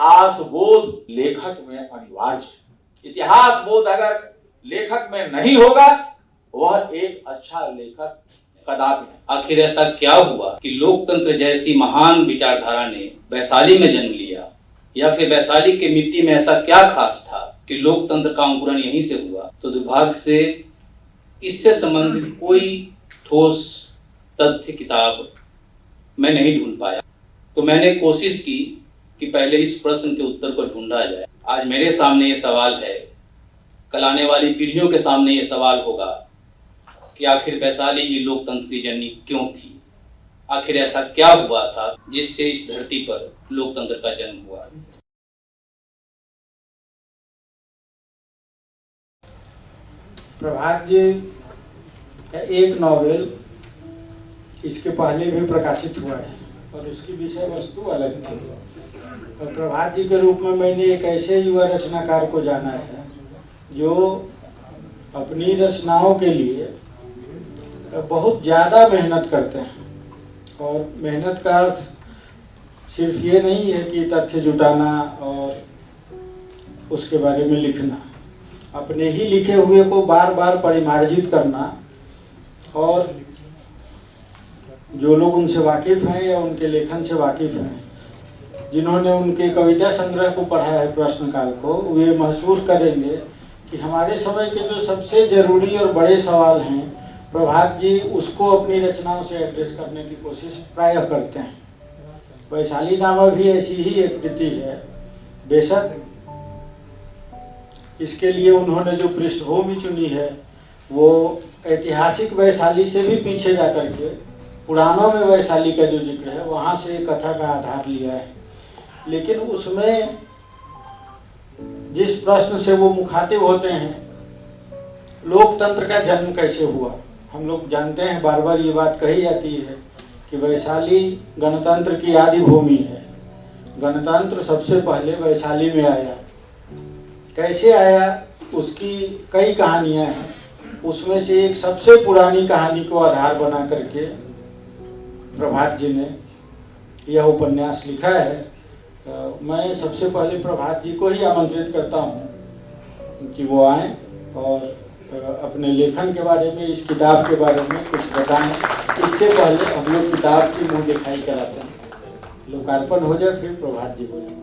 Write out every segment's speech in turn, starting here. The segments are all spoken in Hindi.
इतिहास बोध लेखक में अनिवार्य है। इतिहास बोध अगर लेखक में नहीं होगा वह एक अच्छा लेखक कदापि नहीं। आखिर ऐसा क्या हुआ कि लोकतंत्र जैसी महान विचारधारा ने वैशाली में जन्म लिया, या फिर वैशाली के मिट्टी में ऐसा क्या खास था कि लोकतंत्र का अंकुरण यहीं से हुआ? तो दुर्भाग्य से इससे संबंधित कोई ठोस तथ्य किताब मैं नहीं ढूंढ पाया। तो मैंने कोशिश की कि पहले इस प्रश्न के उत्तर को ढूंढा जाए। आज मेरे सामने ये सवाल है, कल आने वाली पीढ़ियों के सामने ये सवाल होगा कि आखिर वैशाली ही लोकतंत्र की जननी क्यों थी? आखिर ऐसा क्या हुआ था जिससे इस धरती पर लोकतंत्र का जन्म हुआ? प्रभात जी का एक नॉवेल इसके पहले भी प्रकाशित हुआ है और उसकी विषय वस्तु अलग थी। और प्रभात जी के रूप में मैंने एक ऐसे युवा रचनाकार को जाना है जो अपनी रचनाओं के लिए बहुत ज़्यादा मेहनत करते हैं। और मेहनत का अर्थ सिर्फ ये नहीं है कि तथ्य जुटाना और उसके बारे में लिखना, अपने ही लिखे हुए को बार बार परिमार्जित करना और जो लोग उनसे वाकिफ़ हैं या उनके लेखन से वाकिफ़ हैं, जिन्होंने उनके कविता संग्रह को पढ़ा है प्रश्नकाल को, वे महसूस करेंगे कि हमारे समय के जो सबसे ज़रूरी और बड़े सवाल हैं प्रभात जी उसको अपनी रचनाओं से एड्रेस करने की कोशिश प्रायः करते हैं। वैशाली नामा भी ऐसी ही एक कृति है। बेशक इसके लिए उन्होंने जो पृष्ठभूमि चुनी है वो ऐतिहासिक वैशाली से भी पीछे जा कर के पुराणों में वैशाली का जो जिक्र है वहाँ से कथा का आधार लिया है। लेकिन उसमें जिस प्रश्न से वो मुखातिब होते हैं, लोकतंत्र का जन्म कैसे हुआ। हम लोग जानते हैं, बार बार ये बात कही जाती है कि वैशाली गणतंत्र की आदि भूमि है। गणतंत्र सबसे पहले वैशाली में आया। कैसे आया उसकी कई कहानियाँ हैं। उसमें से एक सबसे पुरानी कहानी को आधार बना करके प्रभात जी ने यह उपन्यास लिखा है। मैं सबसे पहले प्रभात जी को ही आमंत्रित करता हूँ कि वो आएँ और अपने लेखन के बारे में, इस किताब के बारे में कुछ बताएं। इससे पहले हम लोग किताब की मुँह दिखाई कराते हैं। लोकार्पण हो जाए फिर प्रभात जी बोलें।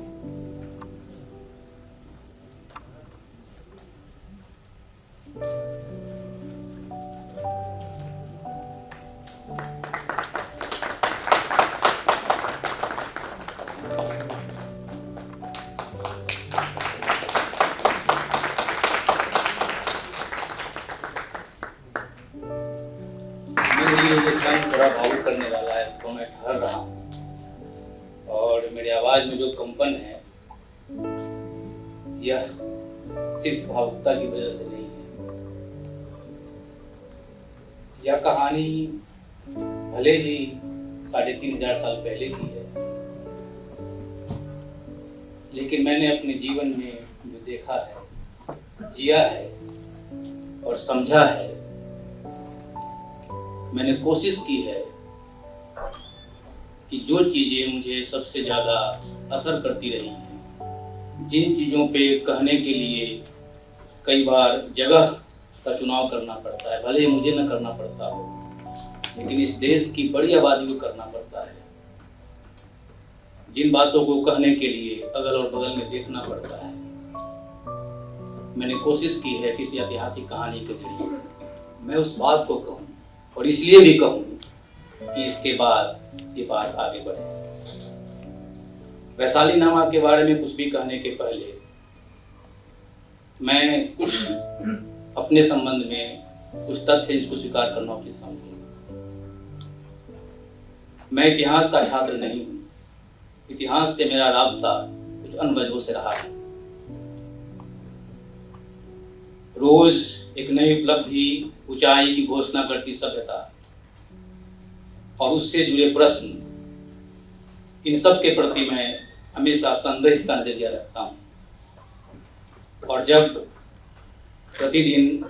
थोड़ा भावुक करने वाला है तो मैं ठहर रहा हूँ। और मेरी आवाज में जो कंपन है यह सिर्फ भावुकता की वजह से नहीं है। यह कहानी भले ही 3500 साल पहले की है, लेकिन मैंने अपने जीवन में जो देखा है, जिया है और समझा है, मैंने कोशिश की है कि जो चीज़ें मुझे सबसे ज़्यादा असर करती रही हैं, जिन चीज़ों पे कहने के लिए कई बार जगह का चुनाव करना पड़ता है, भले ही मुझे न करना पड़ता हो, लेकिन इस देश की बड़ी आबादी को करना पड़ता है। जिन बातों को कहने के लिए अगल और बगल में देखना पड़ता है, मैंने कोशिश की है किसी ऐतिहासिक कहानी के जरिए मैं उस बात को कहूँ, और इसलिए भी कहूँ कि इसके बाद ये बात आगे बढ़े। वैशाली नामा के बारे में कुछ भी कहने के पहले मैं कुछ अपने संबंध में कुछ तथ्य इसको स्वीकार करना उचित समझूंगा। मैं इतिहास का छात्र नहीं हूँ। इतिहास से मेरा राब्ता कुछ अन्य वजहों से रहा है। रोज एक नई उपलब्धि, ऊंचाई की घोषणा करती सभ्यता और उससे जुड़े प्रश्न, इन सब के प्रति मैं हमेशा संदेह का नजरिया रखता हूँ। और जब प्रतिदिन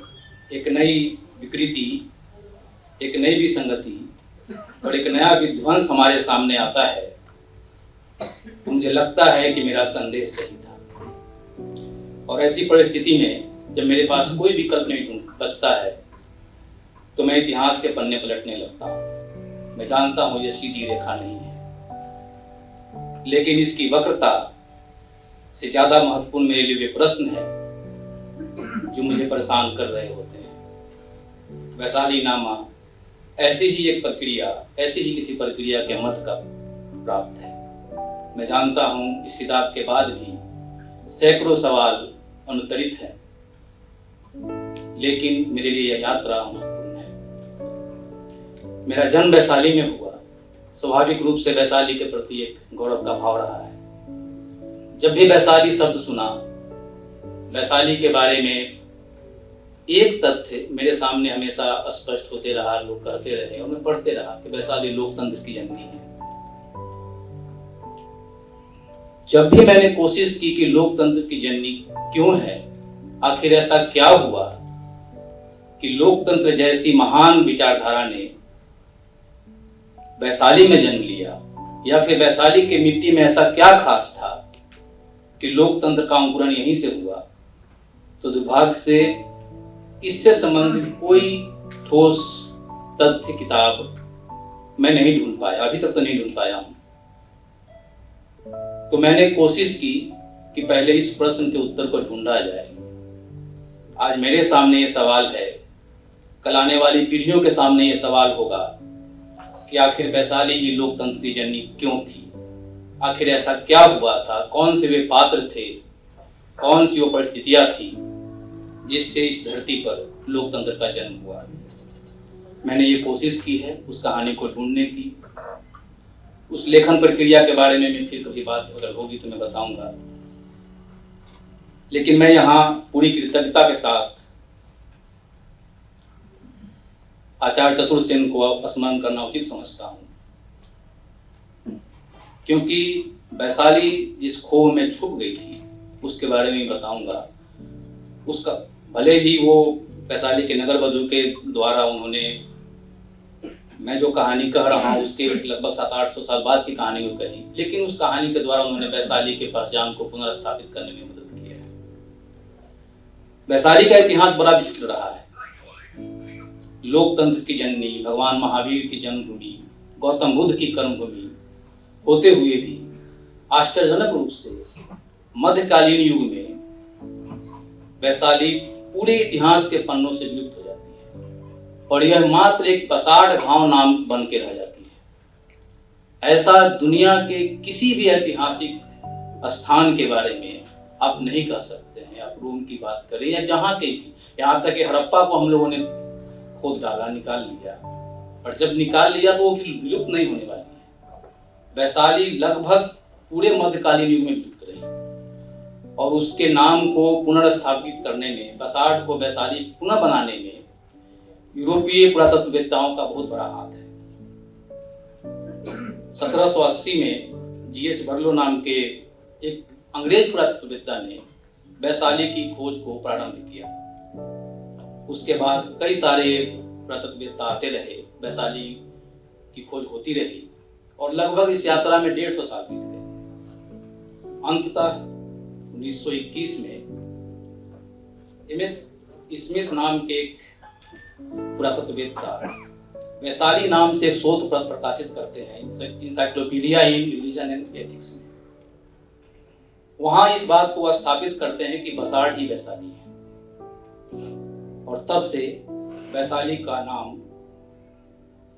एक नई विकृति, एक नई विसंगति और एक नया विध्वंस हमारे सामने आता है, तो मुझे लगता है कि मेरा संदेह सही था। और ऐसी परिस्थिति में जब मेरे पास कोई विकल्प नहीं बचता है तो मैं इतिहास के पन्ने पलटने लगता हूँ। मैं जानता हूँ ये सीधी रेखा नहीं है, लेकिन इसकी वक्रता से ज्यादा महत्वपूर्ण मेरे लिए वे प्रश्न है जो मुझे परेशान कर रहे होते हैं। वैशाली नामा ऐसी ही एक प्रक्रिया, ऐसी ही किसी प्रक्रिया के मत का प्राप्त है। मैं जानता हूँ इस किताब के बाद भी सैकड़ों सवाल अनुत्तरित हैं, लेकिन मेरे लिए यह यात्रा महत्वपूर्ण है। मेरा जन्म वैशाली में हुआ। स्वाभाविक रूप से वैशाली के प्रति एक गौरव का भाव रहा है। जब भी वैशाली शब्द सुना, वैशाली के बारे में एक तथ्य मेरे सामने हमेशा स्पष्ट होते रहा, लोग कहते रहे और मैं पढ़ते रहा कि वैशाली लोकतंत्र की जननी है। जब भी मैंने कोशिश की कि लोकतंत्र की जननी क्यों है, आखिर ऐसा क्या हुआ कि लोकतंत्र जैसी महान विचारधारा ने वैशाली में जन्म लिया, या फिर वैशाली के मिट्टी में ऐसा क्या खास था कि लोकतंत्र का अंकुरण यहीं से हुआ, तो दुर्भाग्य से इससे संबंधित कोई ठोस तथ्य किताब मैं नहीं ढूंढ पाया, अभी तक तो नहीं ढूंढ पाया हूं। तो मैंने कोशिश की कि पहले इस प्रश्न के उत्तर को ढूंढा जाए। आज मेरे सामने ये सवाल है, कल आने वाली पीढ़ियों के सामने ये सवाल होगा कि आखिर वैशाली ही लोकतंत्र की जननी क्यों थी, आखिर ऐसा क्या हुआ था, कौन से वे पात्र थे, कौन सी वो परिस्थितियां थी जिससे इस धरती पर लोकतंत्र का जन्म हुआ। मैंने ये कोशिश की है उस कहानी को ढूंढने की। उस लेखन प्रक्रिया के बारे में फिर कभी बात अगर होगी तो मैं बताऊंगा, लेकिन मैं यहाँ पूरी कृतज्ञता के साथ आचार्य चतुर्सेन को स्मरण करना उचित समझता हूँ, क्योंकि वैशाली जिस खोह में छुप गई थी उसके बारे में बताऊंगा। उसका भले ही वो वैशाली के नगर बधू के द्वारा उन्होंने, मैं जो कहानी कह रहा हूँ उसके लगभग 700-800 साल बाद की कहानी को कही, लेकिन उस कहानी के द्वारा उन्होंने वैशाली के पहचान को पुनर्स्थापित करने में मदद की है। वैशाली का इतिहास बड़ा विचित्र रहा है। लोकतंत्र की जननी, भगवान महावीर की जन्मभूमि, गौतम बुद्ध की कर्मभूमि होते हुए भी आश्चर्यजनक रूप से मध्यकालीन युग में वैशाली पूरे इतिहास के पन्नों से विलुप्त हो जाती है और यह मात्र एक पसाड़ गांव नाम बन के रह जाती है। ऐसा दुनिया के किसी भी ऐतिहासिक स्थान के बारे में आप नहीं कह सकते हैं। आप रोम की बात करें या जहाँ के भी, यहाँ तक कि हड़प्पा को हम लोगों ने खोद डाला, निकाल लिया, और जब निकाल लिया तो वो विलुप्त नहीं होने वाली है। वैशाली लगभग पूरे मध्यकालीन युग में विलुप्त रही और उसके नाम को पुनर्स्थापित करने में, बसाड़ को वैशाली पुनः बनाने में यूरोपीय पुरातत्ववेत्ताओं का बहुत बड़ा हाथ है। 1780 में G.H. बर्लो नाम के एक अंग्रेज पुरातत्ववेत्ता ने वैशाली की खोज को प्रारंभ किया। उसके बाद कई सारे पुरातत्ववेत्ता आते रहे, वैशाली की खोज होती रही और लगभग इस यात्रा में 150 साल बीत गए। अंततः 1921 में स्मिथ नाम के एक पुरातत्ववेत्ता वैशाली नाम से एक शोध प्रकाशित करते हैं, encyclopedia in religion and ethics में। वहां इस बात को स्थापित करते हैं कि बसाड़ ही वैशाली है, और तब से वैशाली का नाम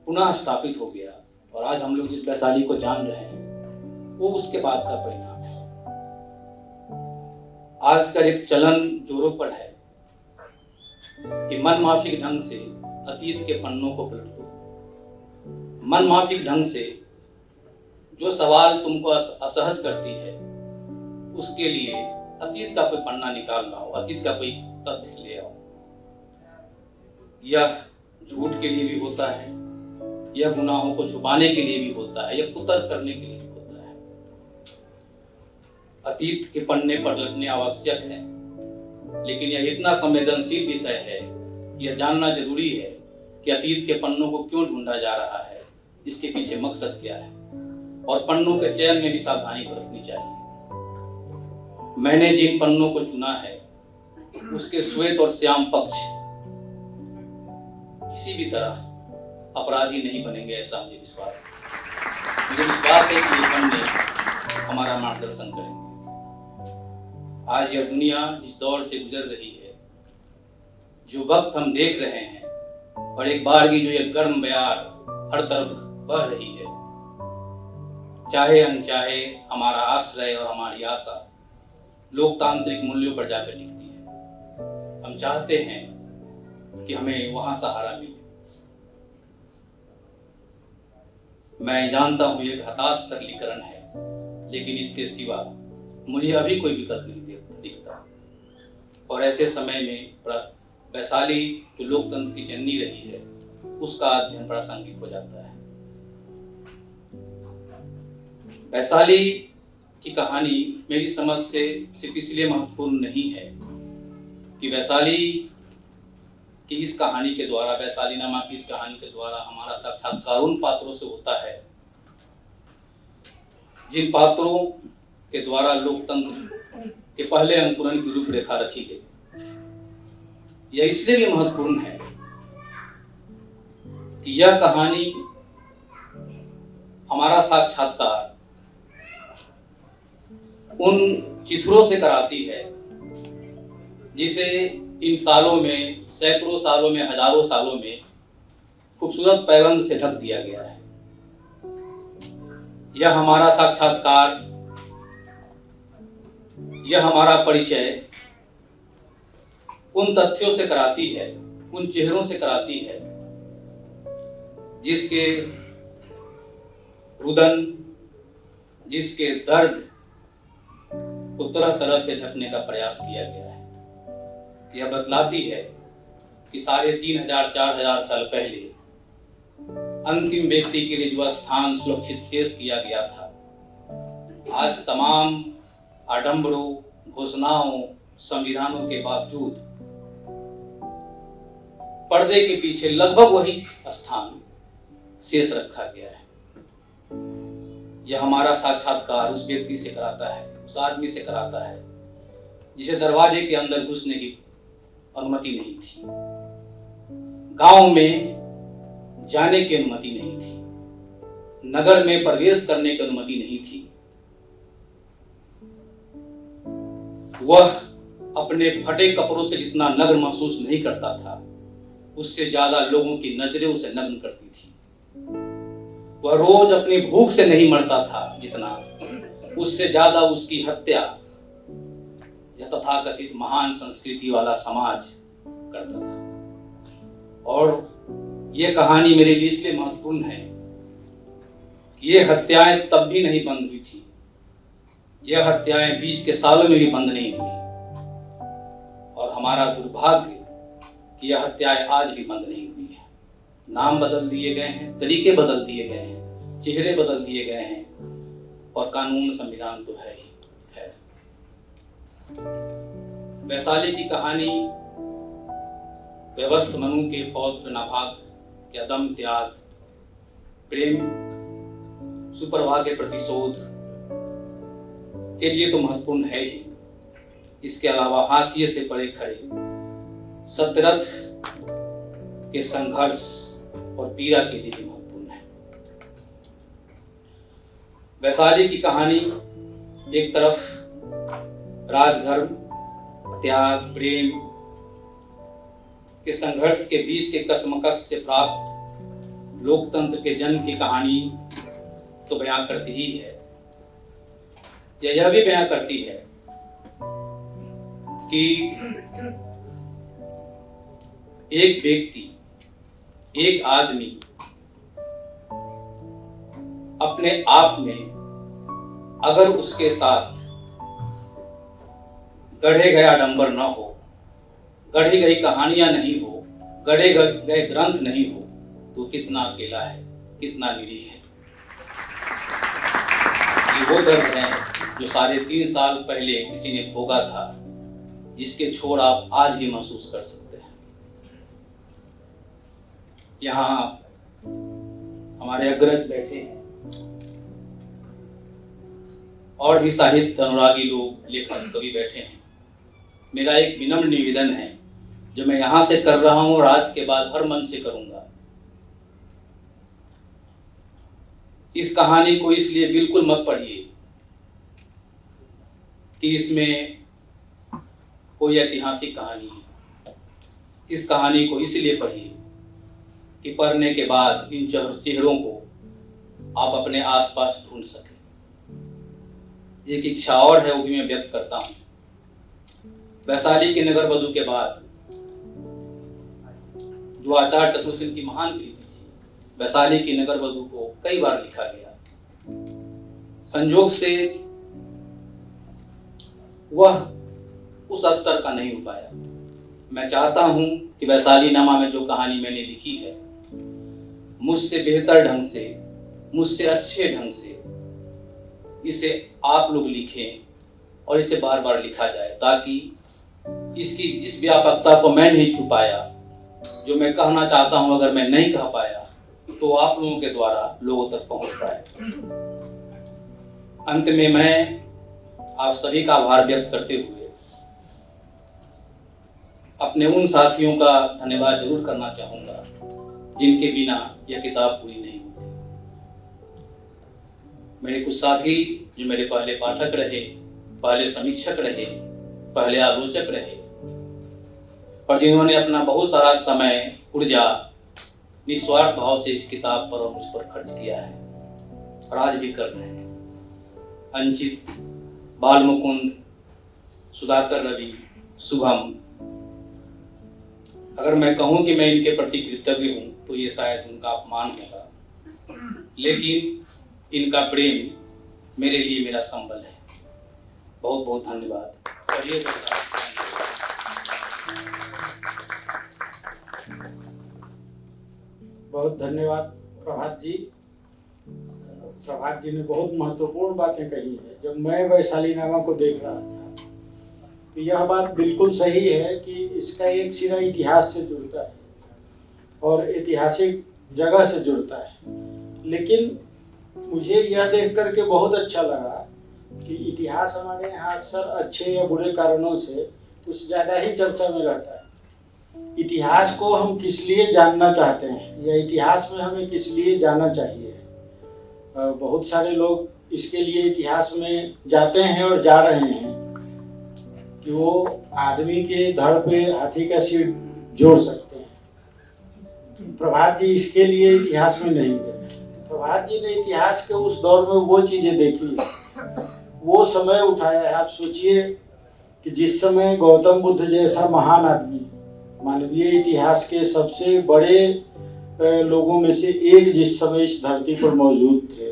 पुनः स्थापित हो गया और आज हम लोग जिस वैशाली को जान रहे हैं वो उसके बाद का परिणाम है। आजकल एक चलन जोरों पर है कि मनमाफिक ढंग से अतीत के पन्नों को पलट दो। मनमाफिक ढंग से जो सवाल तुमको असहज करती है उसके लिए अतीत का कोई पन्ना निकाल लाओ, अतीत का कोई तथ्य ले आओ। यह झूठ के लिए भी होता है, यह गुनाहों को छुपाने के लिए भी होता है, यह कुतर्क करने के लिए भी होता है। अतीत के पन्ने पर लगने आवश्यक है, लेकिन यह इतना संवेदनशील विषय है, यह जानना जरूरी है कि अतीत के पन्नों को क्यों ढूंढा जा रहा है, इसके पीछे मकसद क्या है। और पन्नों के चयन में भी सावधानी बरतनी चाहिए। मैंने जिन पन्नों को चुना है उसके श्वेत और श्याम पक्ष किसी भी तरह अपराधी नहीं बनेंगे, ऐसा मुझे विश्वास है। मुझे विश्वास है कि ये पन्ने हमारा मार्गदर्शन करेंगे। आज यह दुनिया जिस दौर से गुजर रही है, जो वक्त हम देख रहे हैं, और एक बार की जो एक गर्म बयार हर तरफ बह रही है, चाहे अनचाहे हमारा आश्रय और हमारी आशा लोकतांत्रिक मूल्यों पर जाकर टिकती है। हम चाहते हैं कि हमें वहां सहारा मिले। मैं जानता हूं एक हताश सरलीकरण है, लेकिन इसके सिवा मुझे अभी कोई विकल्प नहीं दिखता। और ऐसे समय में वैशाली जो लोकतंत्र की जननी रही है, उसका अध्ययन प्रासंगिक हो जाता है। वैशाली की कहानी मेरी समझ से सिर्फ इसलिए महत्वपूर्ण नहीं है कि वैशाली की इस कहानी के द्वारा, वैशाली नामा की इस कहानी के द्वारा हमारा साक्षात्कार उन पात्रों से होता है जिन पात्रों के द्वारा लोकतंत्र के पहले अंकुरण की रूपरेखा रखी गई। यह इसलिए भी महत्वपूर्ण है कि यह कहानी हमारा साक्षात्कार उन चित्रों से कराती है जिसे इन सालों में, सैकड़ों सालों में, हजारों सालों में खूबसूरत पैबंद से ढक दिया गया है। यह हमारा साक्षात्कार, यह हमारा परिचय उन तथ्यों से कराती है, उन चेहरों से कराती है जिसके रुदन, जिसके दर्द को तरह तरह से ढकने का प्रयास किया गया है। यह बतलाती है कि 3500-4000 साल पहले अंतिम व्यक्ति के लिए जो स्थान सुरक्षित शेष किया गया था, आज तमाम आडंबरों, घोषणाओं, संविधानों के बावजूद पर्दे के पीछे लगभग वही स्थान शेष रखा गया है। यह हमारा साक्षात्कार उस व्यक्ति से कराता है, उस आदमी से कराता है जिसे दरवाजे के अंदर घुसने की अनुमति नहीं थी, गांव में जाने की अनुमति नहीं थी, नगर में प्रवेश करने की अनुमति नहीं थी। वह अपने फटे कपड़ों से जितना नग्न महसूस नहीं करता था, उससे ज्यादा लोगों की नजरें उसे नग्न करती थी। वह रोज अपनी भूख से नहीं मरता था जितना, उससे ज्यादा उसकी हत्या यह तथाकथित महान संस्कृति वाला समाज करता था। और यह कहानी मेरे लिए इसलिए महत्वपूर्ण है कि ये हत्याएं तब भी नहीं बंद हुई थी, यह हत्याएं बीच के सालों में भी बंद नहीं हुई। और हमारा दुर्भाग्य कि यह हत्याएं आज भी बंद नहीं हुई है। नाम बदल दिए गए हैं, तरीके बदल दिए गए हैं, चेहरे बदल दिए गए हैं, और कानून संविधान तो है ही है। वैशाली की कहानी व्यवस्थ मनु के पौत्र नाभाग के अदम्य त्याग, प्रेम, सुप्रभा के प्रतिशोध के लिए तो महत्वपूर्ण है ही। इसके अलावा हाशिए से परे खड़े सत्यरथ के संघर्ष और पीड़ा के लिए भी महत्वपूर्ण है। वैशाली की कहानी एक तरफ राजधर्म, त्याग, प्रेम के संघर्ष के बीच के कशमकश से प्राप्त लोकतंत्र के जन्म की कहानी तो बयां करती ही है, यह भी बयां करती है कि एक व्यक्ति, एक आदमी अपने आप में अगर उसके साथ गढ़े गए आडंबर न हो, गढ़ी गई कहानियां नहीं हो, गढ़े गए ग्रंथ नहीं हो, तो कितना अकेला है, कितना निरीह है। ये वो दर्द है जो 3.5 साल पहले किसी ने भोगा था, जिसके छोड़ आप आज भी महसूस कर सकते हैं। यहाँ हमारे अग्रज बैठे हैं, और भी साहित्य अनुरागी लोग, लेखक, कवि बैठे हैं, मेरा एक विनम्र निवेदन है जो मैं यहाँ से कर रहा हूँ और आज के बाद हर मन से करूँगा। इस कहानी को इसलिए बिल्कुल मत पढ़िए कि इसमें कोई ऐतिहासिक कहानी है। इस कहानी को इसलिए पढ़िए कि पढ़ने के बाद इन चेहरों को आप अपने आसपास ढूंढ सकें। एक इच्छा और है, वो भी मैं व्यक्त करता हूँ। वैशाली के नगर वधु के बाद जो आचार्य चतुर्सेन की महान कृति थी, वैशाली की नगर वधु को कई बार लिखा गया। संजोग से वह उस स्तर का नहीं हो पाया। मैं चाहता हूं कि वैशाली नामा में जो कहानी मैंने लिखी है, मुझसे बेहतर ढंग से, मुझसे अच्छे ढंग से इसे आप लोग लिखें और इसे बार बार लिखा जाए, ताकि इसकी जिस व्यापकता को मैं नहीं छू पाया, जो मैं कहना चाहता हूं, अगर मैं नहीं कह पाया तो आप लोगों के द्वारा लोगों तक पहुंच पाए। अंत में मैं आप सभी का आभार व्यक्त करते हुए अपने उन साथियों का धन्यवाद जरूर करना चाहूंगा जिनके बिना यह किताब पूरी नहीं होती। मेरे कुछ साथी जो मेरे पहले पाठक रहे, पहले समीक्षक रहे, पहले आलोचक रहे, और जिन्होंने अपना बहुत सारा समय, ऊर्जा निस्वार्थ भाव से इस किताब पर और मुझ पर खर्च किया है और आज भी कर रहे हैं। अंचित, बाल मुकुंद, सुधाकर रवि, शुभम, अगर मैं कहूं कि मैं इनके प्रति कृतज्ञ हूं तो ये शायद उनका अपमान होगा, लेकिन इनका प्रेम मेरे लिए मेरा संबल है। बहुत बहुत धन्यवाद। बहुत धन्यवाद प्रभात जी। प्रभात जी ने बहुत महत्वपूर्ण बातें कही है। जब मैं वैशाली नामा को देख रहा था तो यह बात बिल्कुल सही है कि इसका एक सिरा इतिहास से जुड़ता है और ऐतिहासिक जगह से जुड़ता है। लेकिन मुझे यह देख करके बहुत अच्छा लगा कि इतिहास हमारे यहाँ अक्सर अच्छे या बुरे कारणों से कुछ ज़्यादा ही चर्चा में रहता है। इतिहास को हम किस लिए जानना चाहते हैं या इतिहास में हमें किस लिए जाना चाहिए। बहुत सारे लोग इसके लिए इतिहास में जाते हैं और जा रहे हैं कि वो आदमी के धड़ पे हाथी का सिर जोड़ सकते हैं। प्रभात जी इसके लिए इतिहास में नहीं गए। प्रभात जी ने इतिहास के उस दौर में वो चीजें देखी, वो समय उठाया है। आप सोचिए कि जिस समय गौतम बुद्ध जैसा महान आदमी, मानवीय इतिहास के सबसे बड़े लोगों में से एक जिस समय इस धरती पर मौजूद थे,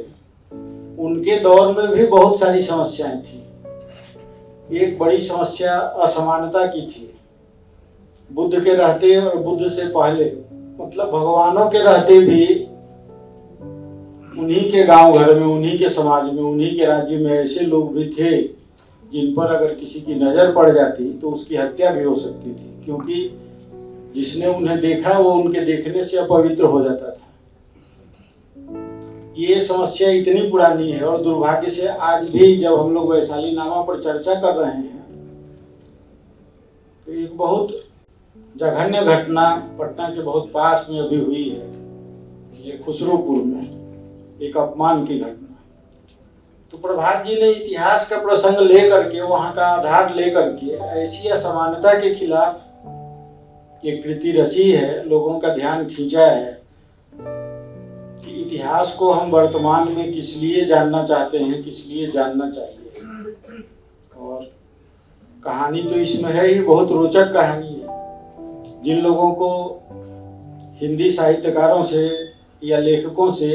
उनके दौर में भी बहुत सारी समस्याएं थी। एक बड़ी समस्या असमानता की थी। बुद्ध के रहते और बुद्ध से पहले, मतलब भगवानों के रहते भी उन्हीं के गांव घर में, उन्हीं के समाज में, उन्हीं के राज्य में ऐसे लोग भी थे जिन पर अगर किसी की नजर पड़ जाती तो उसकी हत्या भी हो सकती थी, क्योंकि जिसने उन्हें देखा वो उनके देखने से अपवित्र हो जाता था। ये समस्या इतनी पुरानी है और दुर्भाग्य से आज भी जब हम लोग वैशाली नामा पर चर्चा कर रहे हैं तो एक बहुत जघन्य घटना पटना के बहुत पास में अभी हुई है। ये खुसरोपुर में एक अपमान की घटना। तो प्रभात जी ने इतिहास का प्रसंग लेकर के, वहां का आधार लेकर के ऐसी असमानता के खिलाफ एक कृति रची है, लोगों का ध्यान खींचा है कि इतिहास को हम वर्तमान में किस लिए जानना चाहते हैं, किस लिए जानना चाहिए। और कहानी तो इसमें है ही, बहुत रोचक कहानी है। जिन लोगों को हिंदी साहित्यकारों से या लेखकों से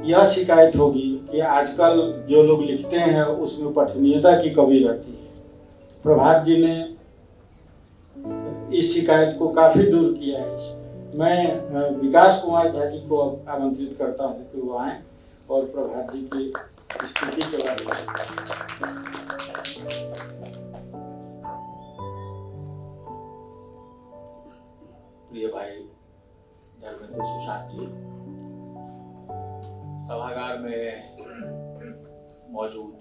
यह शिकायत होगी कि आजकल जो लोग लिखते हैं उसमें पठनीयता की कमी रहती है, प्रभात जी ने इस शिकायत को काफी दूर किया है। मैं विकास कुमार झा जी को आमंत्रित करता हूं कि वो आए और प्रभात जी की स्थिति के बारे में। प्रिय भाई धर्मेंद्र सुशांत जी, सभागार में मौजूद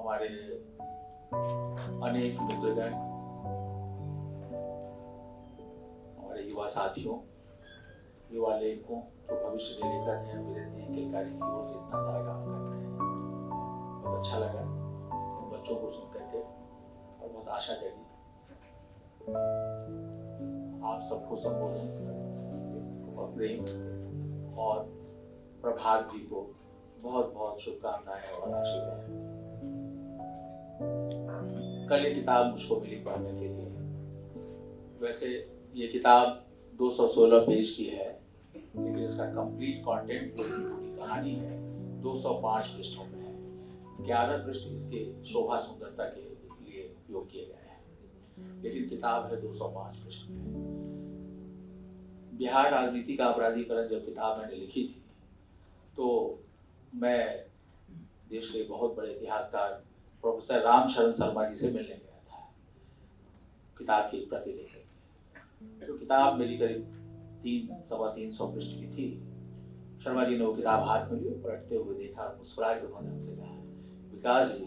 हमारे अनेक मित्रगण, हमारे युवा साथियों, युवा लेखकों जो भविष्य के लेखक हैं, वीरेंद्र किलकारी की ओर से इतना सारा काम कर रहे हैं। बहुत अच्छा लगा उन बच्चों को सुन करके और बहुत आशा जगी। आप सबको संबोधन और प्रेम और प्रभात जी को बहुत बहुत शुभकामनाएं और आशीर्वाद। कल ये किताब मुझको मिली पढ़ने के लिए। वैसे ये किताब 216 पेज की है, लेकिन इसका कंप्लीट कंटेंट, जो पूरी कहानी है, 205 पृष्ठों में है। 11 पृष्ठ इसके शोभा सुंदरता के लिए उपयोग किए गए हैं, लेकिन किताब है 205 पृष्ठ में। बिहार राजनीति का अपराधीकरण जब किताब मैंने लिखी थी, तो मैं देश के बहुत बड़े इतिहासकार प्रोफेसर राम शरण शर्मा जी से मिलने गया था, किताब की प्रति लेकर। तो किताब मेरी करीब 300-325 पृष्ठ की थी। शर्मा जी ने वो किताब हाथ में ली, पलटते हुए देखा, मुस्कुरा के उन्होंने हमसे कहा, विकास जी,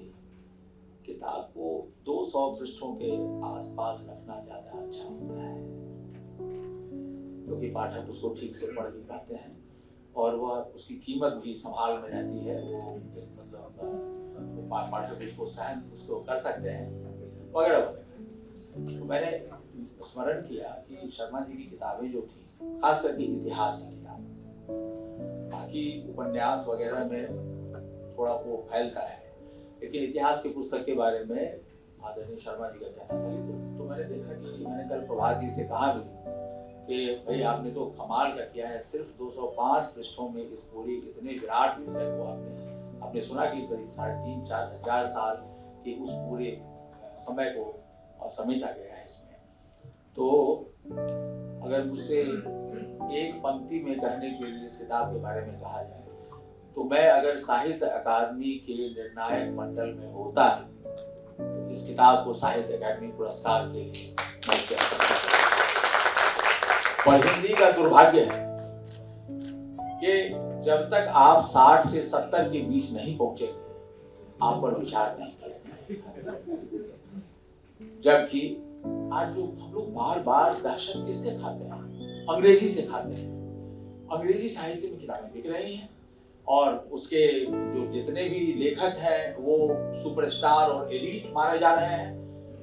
किताब को 200 पृष्ठों के आसपास रखना ज्यादा अच्छा होता है, क्योंकि पाठक उसको ठीक से पढ़ नहीं पाते हैं और वह उसकी कीमत भी संभाल में रहती है। वो मतलब पाठक उसको सहन उसको कर सकते हैं वगैरह वगैरह। तो मैंने स्मरण किया कि शर्मा जी की किताबें जो थी, खास करके इतिहास की किताब, बाकी उपन्यास वगैरह में थोड़ा वो फैलता है, लेकिन इतिहास की पुस्तक के बारे में आदरणीय शर्मा जी का कहना था। तो मैंने देखा कि मैंने कल प्रभात जी से कहा भी कि भाई आपने तो कमाल का किया है, सिर्फ 205 पृष्ठों में इस पूरी इतने विराट विषय को आपने सुना कि करीब 3,500-4 हजार साल के उस पूरे समय को समेटा गया है इसमें। तो अगर मुझसे एक पंक्ति में कहने के लिए इस किताब के बारे में कहा जाए, तो मैं अगर साहित्य अकादमी के निर्णायक मंडल में होता तो इस किताब को साहित्य अकादमी पुरस्कार के लिए और हिंदी का दुर्भाग्य है कि जब तक आप 60 से 70 के बीच नहीं पहुंचेंगे, आप पर विचार नहीं किया। जबकि आज जो हम लोग बार बार दहशत किससे खाते हैं? अंग्रेजी से खाते हैं। अंग्रेजी साहित्य में किताबें लिख रही हैं और उसके जो जितने भी लेखक हैं वो सुपरस्टार और एलीट माने जा रहे हैं,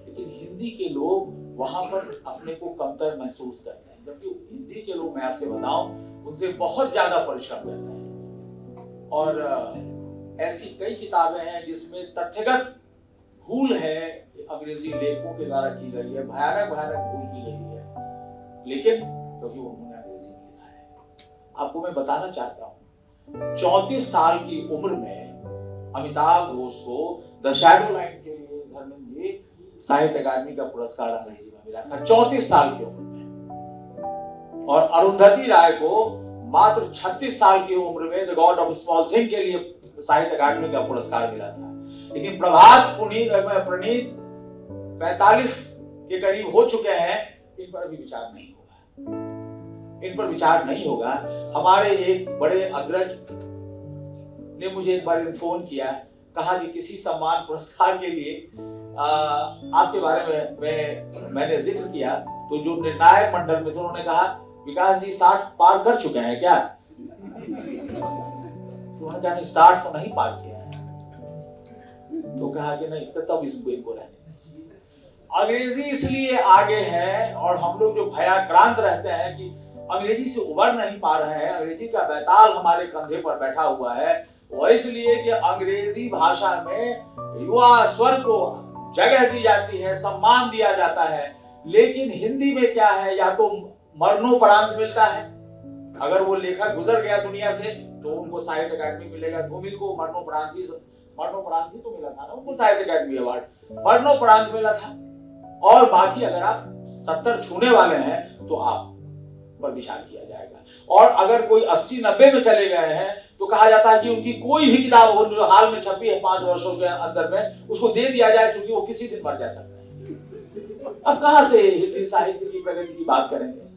लेकिन हिंदी के लोग वहां पर अपने को कमतर महसूस करते हैं, जबकि हिंदी के लोग, मैं आपसे बताऊं, उनसे बहुत ज्यादा परिश्रम करते हैं। और ऐसी कई किताबें हैं जिसमें तथ्यगत भूल है, अंग्रेजी लेखकों के द्वारा की गई है, भयानक भूल की गई है, लेकिन क्योंकि उन्होंने अंग्रेजी में लिखा है। आपको मैं बताना चाहता हूँ, 34 साल की उम्र में अमिताभ घोष को द शैडो लाइन के लिए धर्मेंद्र जी साहित्य अकादमी का पुरस्कार अंग्रेजी में मिला था, 34 साल की उम्र में। और अरुंधति राय को मात्र 36 साल की उम्र में the God of small thing के लिए साहित्य अकादमी का पुरस्कार मिला था। लेकिन प्रभात प्रणीत 45 के करीब हो चुके हैं, इन पर अभी विचार नहीं होगा, इन पर विचार नहीं होगा। हमारे एक बड़े अग्रज ने मुझे एक बार फोन किया, कहा कि किसी सम्मान पुरस्कार के लिए आपके बारे में मैंने जिक्र किया, तो जो निर्णायक मंडल में थे उन्होंने कहा, विकास जी 60 पार कर चुके हैं क्या? तो उन्होंने कहा नहीं, 60 तो नहीं पार किया है। तो कहा कि नहीं, तब इनको रहने दीजिए। अंग्रेजी इसलिए आगे है और हम लोग जो भयाक्रांत रहते हैं कि अंग्रेजी से उबर नहीं पा रहे हैं, अंग्रेजी का बैताल हमारे कंधे पर बैठा हुआ है, वो इसलिए कि अंग्रेजी भाषा में युवा स्वर को जगह दी जाती है, सम्मान दिया जाता है, लेकिन हिंदी में क्या है, या तो मरणोपरांत मिलता है। अगर वो लेखक गुजर गया दुनिया से तो उनको साहित्य अकादमी मिलेगा। धूमिल को मरणोपरांत ही तो मिला था ना, उनको साहित्य अकादमी अवार्ड मरणोपरांत मिला था। और बाकी अगर आप 70 छूने वाले हैं तो आप पर विचार किया जाएगा। और अगर कोई 80-90 में चले गए हैं तो कहा जाता है कि उनकी कोई भी किताब हो जो हाल में छपी है 5 वर्षों के अंदर में, उसको दे दिया जाए, क्योंकि वो किसी दिन मर जा सकता है। अब कहां से हिंदी साहित्य की प्रगति की बात करेंगे?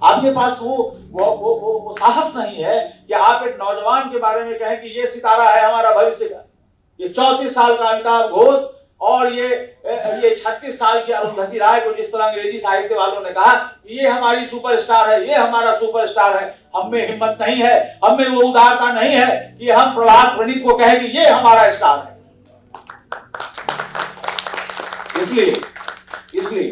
आपके पास वो साहस नहीं है कि आप एक नौजवान के बारे में कहें कि ये सितारा है हमारा भविष्य का, ये 34 साल का अमिताभ घोष और ये 36 साल की अरुंधति राय को जिस तरह अंग्रेजी साहित्य वालों ने कहा ये हमारी सुपरस्टार है, ये हमारा सुपरस्टार है, हम में हिम्मत नहीं है, हम में वो उदारता नहीं है कि हम प्रभात प्रणीत को कहें कि ये हमारा स्टार है। इसलिए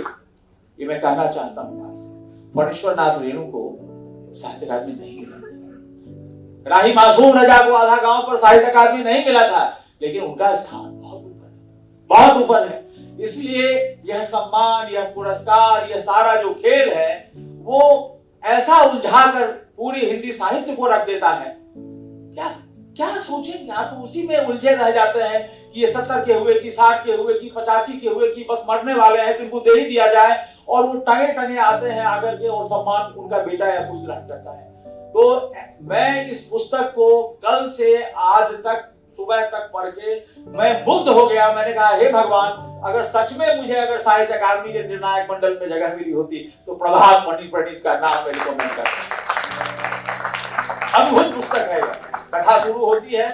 ये मैं कहना चाहता हूं आपसे, फणीश्वर नाथ रेणु को साहित्य अकादमी नहीं मिला था, राही मासूम रजा को आधा गांव पर साहित्य अकादमी नहीं मिला था, लेकिन उनका स्थान बहुत ऊपर है। इसलिए यह सम्मान, यह पुरस्कार, यह सारा जो खेल है वो ऐसा उलझाकर पूरी हिंदी साहित्य को रख देता है। क्या क्या सोचेंगे आप, तो उसी में उलझे रह जाते हैं कि ये 70 के हुए कि 60 के हुए कि 85 के हुए कि बस मरने वाले हैं तो इनको दे ही दिया जाए, और वो टंगे आते हैं आकर के और सम्मान उनका बेटा या कोई ग्रहण करता है। तो मैं इस पुस्तक को कल से आज तक सुबह तक पढ़ के मैं मुग्ध हो गया। मैंने कहा हे भगवान, अगर सच में मुझे अगर साहित्य अकादमी के निर्णायक मंडल में जगह मिली होती तो प्रभात प्रणीत का नाम मैं रिकमेंड करता। अद्भुत पुस्तक है। कथा शुरू होती है,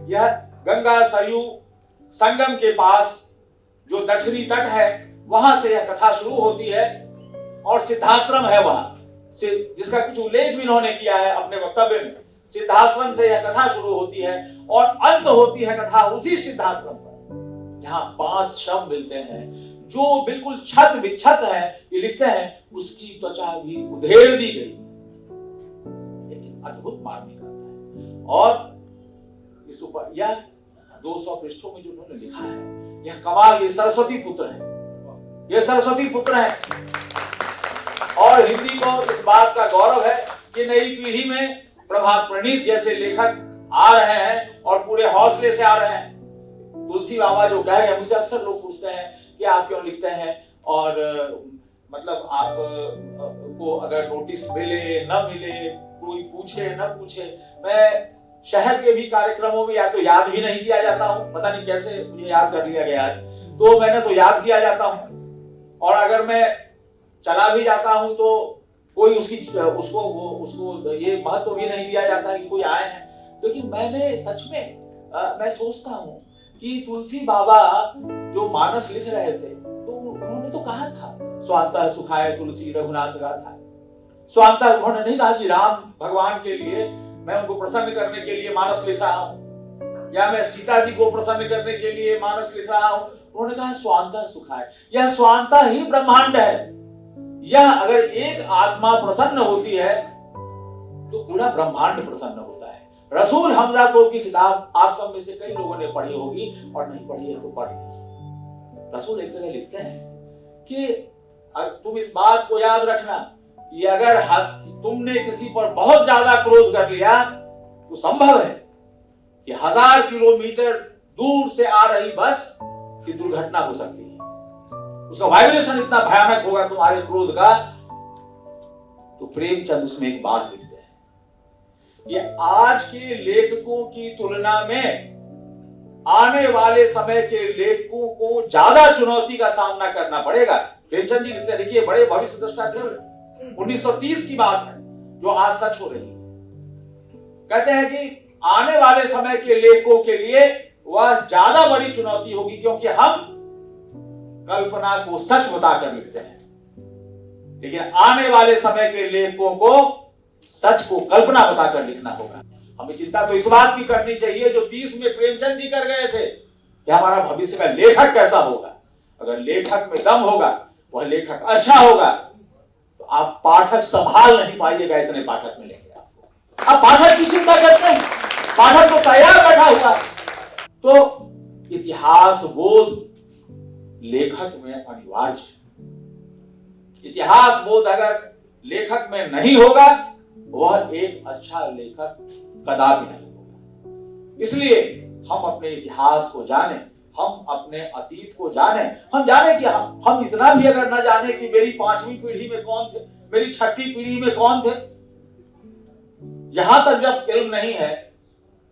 यह गंगा सरयू संगम के पास जो दक्षिणी तट है वहां से यह कथा शुरू होती है, और सिद्धाश्रम है वहां से, जिसका कुछ उल्लेख भी इन्होंने किया है अपने वक्तव्य में। सिद्धाश्रम से यह कथा शुरू होती है और अंत होती है कथा उसी सिद्धाश्रम पर, जहां 5 शव मिलते हैं जो बिल्कुल छत विच्छत है। ये लिखते हैं उसकी त्वचा भी उधेड़ दी गई, लेकिन अद्भुत मार्मिक आता है। और इस ऊपर यह 200 पृष्ठों में जो उन्होंने लिखा है, यह कमाल, ये सरस्वती पुत्र है, ये सरस्वती पुत्र है। और हिंदी को इस बात का गौरव है कि नई पीढ़ी में प्रभात प्रणीत जैसे लेखक आ रहे हैं और पूरे हौसले से आ रहे हैं। तुलसी बाबा जो कह गए, मुझसे अक्सर लोग पूछते हैं कि आप क्यों लिखते हैं, और मतलब आप को अगर नोटिस मिले न मिले, कोई पूछे न पूछे, मैं शहर के भी कार्यक्रमों में या तो याद भी नहीं किया जाता हूँ, पता नहीं कैसे मुझे याद कर लिया गया आज, तो मैंने तो याद किया जाता हूँ, और अगर मैं चला भी जाता हूँ तो कोई उसको ये महत्व भी नहीं दिया जाता कि कोई आए हैं। लेकिन मैंने सच में मैं सोचता हूँ कि तुलसी बाबा जो मानस लिख रहे थे तो उन्होंने तो कहा था स्वांतः सुखाय तुलसी रघुनाथ गाथा। स्वांतः उन्होंने नहीं कहा कि राम भगवान के लिए मैं उनको प्रसन्न करने के लिए मानस लिख रहा हूँ, या मैं सीता जी को प्रसन्न करने के लिए मानस लिख रहा हूँ। उन्होंने कहा स्वांतः सुखाय, यह स्वांतः ही ब्रह्मांड है। यह अगर एक आत्मा प्रसन्न होती है तो पूरा ब्रह्मांड प्रसन्न होता है। रसूल हमजा तो की किताब आप सब में से कई लोगों ने पढ़ी होगी, और नहीं पढ़ी है तो पढ़ लीजिए। रसूल एक जगह लिखते हैं कि तुम इस बात को याद रखना कि अगर तुमने किसी पर बहुत ज्यादा क्रोध कर लिया तो संभव है कि 1000 किलोमीटर दूर से आ रही बस की दुर्घटना हो सकती है। उसका वाइब्रेशन इतना भयानक होगा तुम्हारे क्रोध का। तो प्रेमचंद उसमें एक बात लिखते हैं, ये आज के लेखकों की तुलना में आने वाले समय के लेखकों को ज्यादा चुनौती का सामना करना पड़ेगा। प्रेमचंद जी लिखते हैं, देखिए बड़े भविष्य दृष्टा थे, 1930 की बात है जो आज सच हो रही है। कहते हैं कि आने वाले समय के लेखकों के लिए वह ज्यादा बड़ी चुनौती होगी, क्योंकि हम कल्पना को सच बताकर लिखते हैं, लेकिन आने वाले समय के लेखकों को सच को कल्पना बताकर लिखना होगा। हमें चिंता तो इस बात की करनी चाहिए जो 30 में प्रेमचंद जी कर गए थे कि हमारा भविष्य का लेखक कैसा होगा। अगर लेखक में दम होगा, वह लेखक अच्छा होगा, तो आप पाठक संभाल नहीं पाइएगा, इतने पाठक मिलेंगे आपको। आप पाठक की चिंता करते हैं, पाठक तो तैयार बैठा हुआ। तो इतिहास बोध लेखक में अनिवार्य है। इतिहास बोध अगर लेखक में नहीं होगा, वह एक अच्छा लेखक कदापि नहीं होगा। इसलिए हम अपने इतिहास को जाने, हम अपने अतीत को जाने। हम जाने कि हम इतना भी अगर न जाने कि मेरी 5वीं पीढ़ी में कौन थे, मेरी 6ठी पीढ़ी में कौन थे, यहां तक जब इल्म नहीं है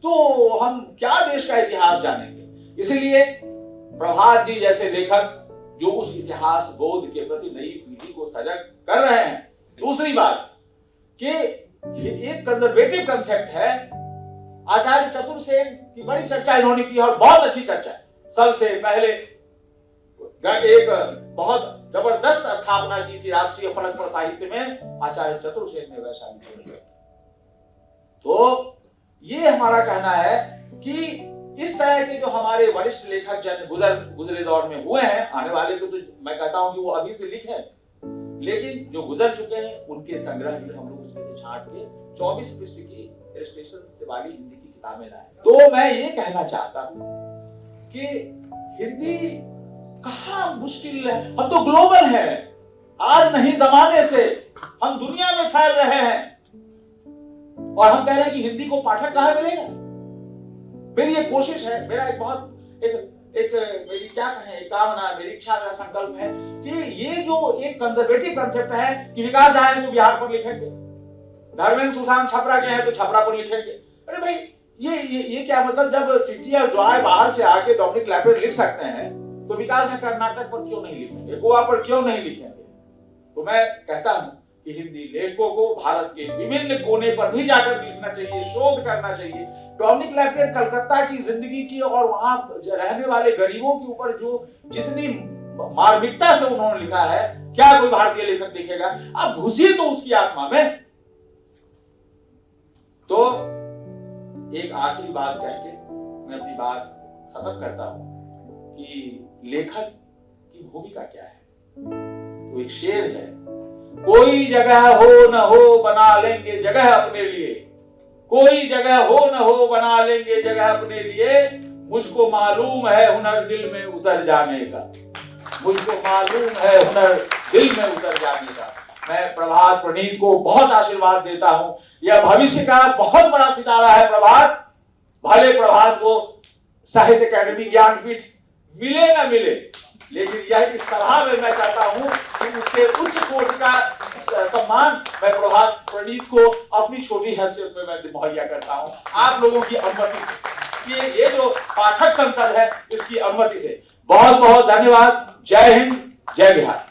तो हम क्या देश का इतिहास जानेंगे। इसलिए प्रभात जी जैसे लेखक जो उस इतिहास बोध के प्रति नई पीढ़ी को सजग कर रहे हैं। दूसरी बात कि एक कंजर्वेटिव कंसेप्ट है, आचार्य चतुर्सेन की बड़ी चर्चा इन्होंने की और बहुत अच्छी चर्चा है। सबसे पहले एक बहुत जबरदस्त स्थापना की थी राष्ट्रीय फलक पर साहित्य में आचार्य चतुर्सेन ने वैशाली की। तो ये हमारा कहना है कि इस तरह के जो हमारे वरिष्ठ लेखक जन गुजरे दौर में हुए हैं, आने वाले को तो मैं कहता हूं कि वो अभी से लिखे, लेकिन जो गुजर चुके हैं उनके संग्रह भी हम लोग उसमें से छांट के 24 पृष्ठ की इलस्ट्रेशन से वाली हिंदी की किताबें लाए। तो मैं ये कहना चाहता हूं कि हिंदी कहाँ मुश्किल है, हम तो ग्लोबल है, आज नहीं जमाने से हम दुनिया में फैल रहे हैं और हम कह रहे हैं कि हिंदी को पाठक कहाँ मिलेगा। मेरी एक कोशिश है, मेरा एक बहुत एक मेरी क्या कहें एक कामना, मेरी इच्छा, मेरा संकल्प है कि ये जो एक कंजर्वेटिव कंसेप्ट है कि विकास आए तो बिहार पर लिखेंगे, धर्मेंद्र सुशांत छपरा के हैं तो छपरा पर लिखेंगे। अरे भाई ये क्या मतलब, जब सिटी और जॉय बाहर से आके डोमिनिक लैपेट लिख सकते हैं तो विकास है कर्नाटक पर क्यों नहीं लिखेंगे, गोवा पर क्यों नहीं लिखेंगे। तो मैं कहता हूं कि हिंदी लेखकों को भारत के विभिन्न कोने पर भी जाकर लिखना चाहिए, शोध करना चाहिए। डोमिनिक लैपेट कलकत्ता की जिंदगी की और वहां रहने वाले गरीबों के ऊपर जो जितनी मार्मिकता से उन्होंने लिखा है, क्या कोई भारतीय लेखक लिखेगा। अब घुसिए तो उसकी आत्मा में। तो एक आखिरी बात कह के मैं अपनी बात खत्म करता हूं कि लेखक की भूमिका क्या है। तो एक शेर है, कोई जगह हो न हो बना लेंगे जगह अपने लिए, कोई जगह हो न हो बना लेंगे जगह अपने लिए, मुझको मालूम है हुनर दिल में उतर जाने का, मुझको मालूम है हुनर दिल में उतर जाने का। मैं प्रभात प्रणीत को बहुत आशीर्वाद देता हूं, यह भविष्य का बहुत बड़ा सितारा है प्रभात। भले प्रभात को साहित्य अकादमी ज्ञानपीठ मिले ना मिले, लेकिन यह इस सभा में मैं चाहता हूं कि उससे उच्च कोटि का सम्मान मैं प्रभात प्रणीत को अपनी छोटी हैसियत में मैं मुहैया करता हूं, आप लोगों की अनुमति से। ये जो पाठक संसद है इसकी अनुमति से बहुत बहुत धन्यवाद। जय हिंद, जय बिहार।